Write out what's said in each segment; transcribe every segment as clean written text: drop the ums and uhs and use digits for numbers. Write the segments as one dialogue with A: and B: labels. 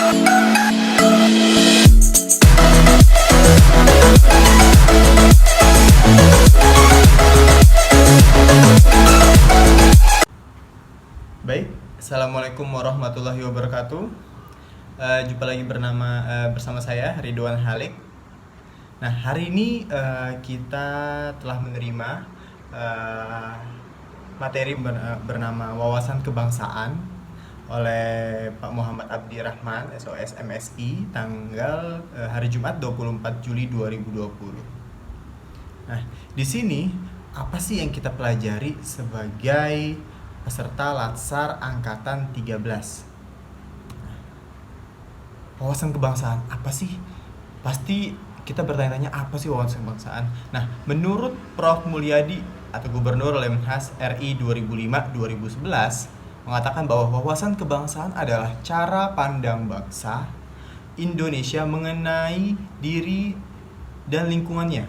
A: Baik, Assalamualaikum warahmatullahi wabarakatuh. Jumpa lagi bersama saya Ridwan Halik. Nah, hari ini kita telah menerima materi bernama Wawasan Kebangsaan oleh Pak Muhammad Abdi Rahman, SOS MSI, tanggal hari Jumat 24 Juli 2020. Nah, di sini apa sih yang kita pelajari sebagai peserta Latsar Angkatan 13? Wawasan kebangsaan apa sih? Pasti kita bertanya-tanya, apa sih wawasan kebangsaan? Nah, menurut Prof. Mulyadi atau Gubernur Lemhas RI 2005-2011 mengatakan bahwa wawasan kebangsaan adalah cara pandang bangsa Indonesia mengenali diri dan lingkungannya,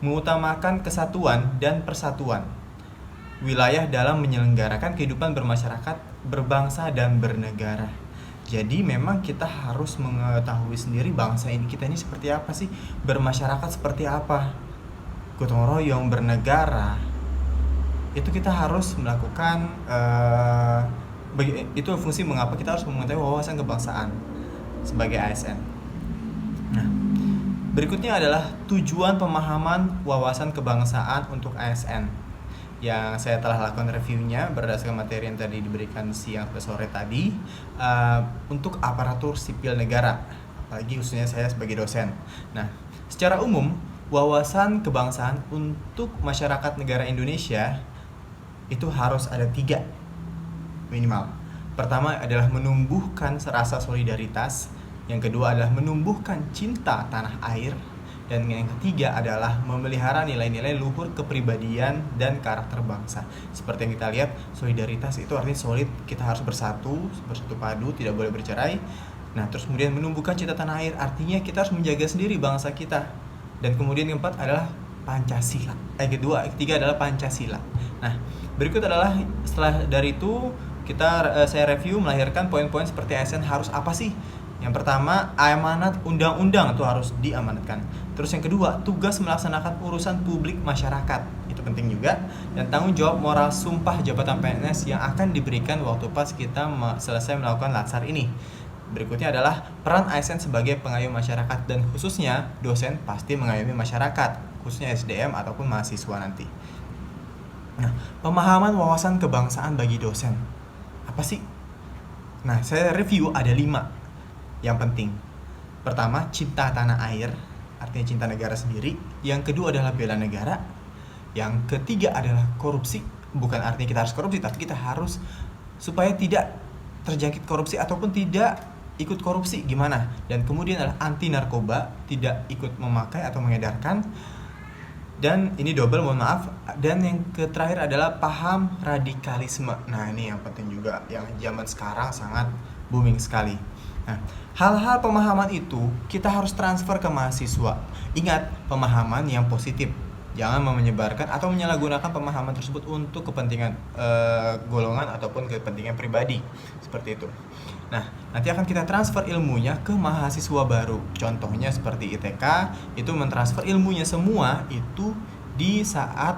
A: mengutamakan kesatuan dan persatuan wilayah dalam menyelenggarakan kehidupan bermasyarakat, berbangsa, dan bernegara. Jadi memang kita harus mengetahui sendiri bangsa kita ini seperti apa sih, bermasyarakat seperti apa, gotong royong, bernegara. Itu kita harus melakukan, itu fungsi mengapa kita harus mengetahui wawasan kebangsaan sebagai ASN. Nah, berikutnya adalah tujuan pemahaman wawasan kebangsaan untuk ASN yang saya telah lakukan reviewnya berdasarkan materi yang tadi diberikan siang sampai sore tadi, untuk aparatur sipil negara, apalagi khususnya saya sebagai dosen. Nah, secara umum wawasan kebangsaan untuk masyarakat negara Indonesia itu harus ada 3 minimal. Pertama adalah menumbuhkan rasa solidaritas, yang kedua adalah menumbuhkan cinta tanah air, dan yang ketiga adalah memelihara nilai-nilai luhur kepribadian dan karakter bangsa. Seperti yang kita lihat, solidaritas itu artinya solid, kita harus bersatu padu, tidak boleh bercerai. Nah, terus kemudian menumbuhkan cinta tanah air, artinya kita harus menjaga sendiri bangsa kita. Dan kemudian yang keempat adalah Pancasila. Ketiga adalah Pancasila. Nah, berikut adalah setelah dari itu saya review melahirkan poin-poin seperti ASN harus apa sih. Yang pertama, amanat undang-undang itu harus diamanatkan. Terus yang kedua, tugas melaksanakan urusan publik masyarakat. Itu penting juga. Dan tanggung jawab moral sumpah jabatan PNS yang akan diberikan waktu pas kita selesai melakukan latsar ini. Berikutnya adalah peran ASN sebagai pengayom masyarakat, dan khususnya dosen pasti mengayomi masyarakat, khususnya SDM ataupun mahasiswa nanti. Nah, pemahaman wawasan kebangsaan bagi dosen. Apa sih? Nah, saya review ada 5 yang penting. Pertama, cinta tanah air, artinya cinta negara sendiri. Yang kedua adalah bela negara. Yang ketiga adalah korupsi. Bukan artinya kita harus korupsi, tapi kita harus supaya tidak terjangkit korupsi ataupun tidak ikut korupsi gimana. Dan kemudian adalah anti narkoba, tidak ikut memakai atau mengedarkan. Dan ini double, mohon maaf. Dan yang terakhir adalah paham radikalisme. Nah, ini yang penting juga, yang zaman sekarang sangat booming sekali. Nah, hal-hal pemahaman itu kita harus transfer ke mahasiswa. Ingat, pemahaman yang positif. Jangan menyebarkan atau menyalahgunakan pemahaman tersebut untuk kepentingan golongan ataupun kepentingan pribadi. Seperti itu. Nah, nanti akan kita transfer ilmunya ke mahasiswa baru. Contohnya seperti ITK, itu mentransfer ilmunya semua itu di saat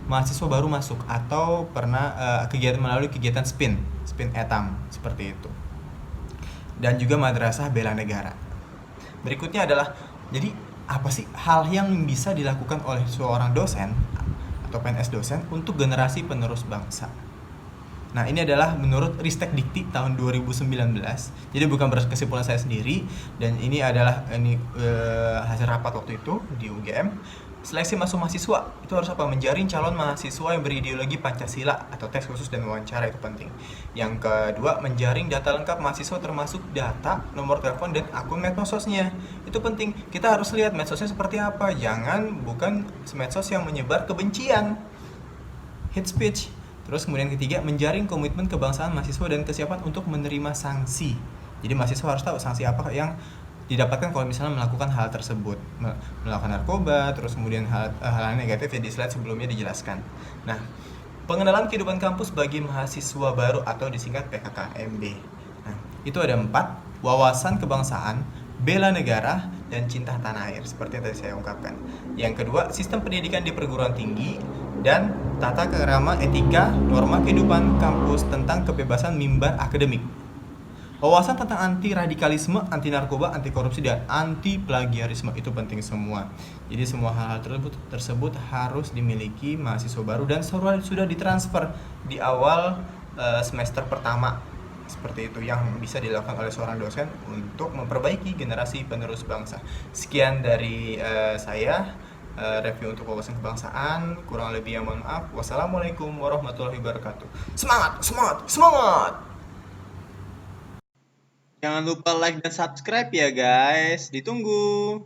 A: mahasiswa baru masuk atau pernah melalui kegiatan SPIN ETAM, seperti itu. Dan juga madrasah bela negara. Berikutnya adalah, jadi apa sih hal yang bisa dilakukan oleh seorang dosen atau PNS dosen untuk generasi penerus bangsa. Nah, ini adalah menurut Ristek Dikti tahun 2019. Jadi bukan kesimpulan saya sendiri, dan ini adalah hasil rapat waktu itu di UGM. Seleksi masuk mahasiswa itu harus apa? Menjaring calon mahasiswa yang berideologi Pancasila atau tes khusus dan wawancara, itu penting. Yang kedua, menjaring data lengkap mahasiswa termasuk data, nomor telepon, dan akun medsosnya. Itu penting. Kita harus lihat medsosnya seperti apa. Bukan medsos yang menyebar kebencian, hate speech. Terus kemudian ketiga, menjaring komitmen kebangsaan mahasiswa dan kesiapan untuk menerima sanksi. Jadi mahasiswa harus tahu sanksi apa yang didapatkan kalau misalnya melakukan hal tersebut, melakukan narkoba, terus kemudian hal negatif yang di slide sebelumnya dijelaskan. Nah, pengenalan kehidupan kampus bagi mahasiswa baru atau disingkat PKKMB. Nah, Itu ada 4, wawasan kebangsaan, bela negara, dan cinta tanah air, seperti yang tadi saya ungkapkan. Yang kedua, sistem pendidikan di perguruan tinggi, dan tata kerama etika, norma kehidupan kampus tentang kebebasan mimbar akademik. Wawasan tentang anti radikalisme, anti narkoba, anti korupsi, dan anti plagiarisme itu penting semua. Jadi semua hal-hal tersebut harus dimiliki mahasiswa baru dan sudah ditransfer di awal semester pertama. Seperti itu yang bisa dilakukan oleh seorang dosen untuk memperbaiki generasi penerus bangsa. Sekian dari saya, review untuk wawasan kebangsaan. Kurang lebih yang mohon maaf. Wassalamualaikum warahmatullahi wabarakatuh. Semangat, semangat, semangat! Jangan lupa like dan subscribe ya guys. Ditunggu.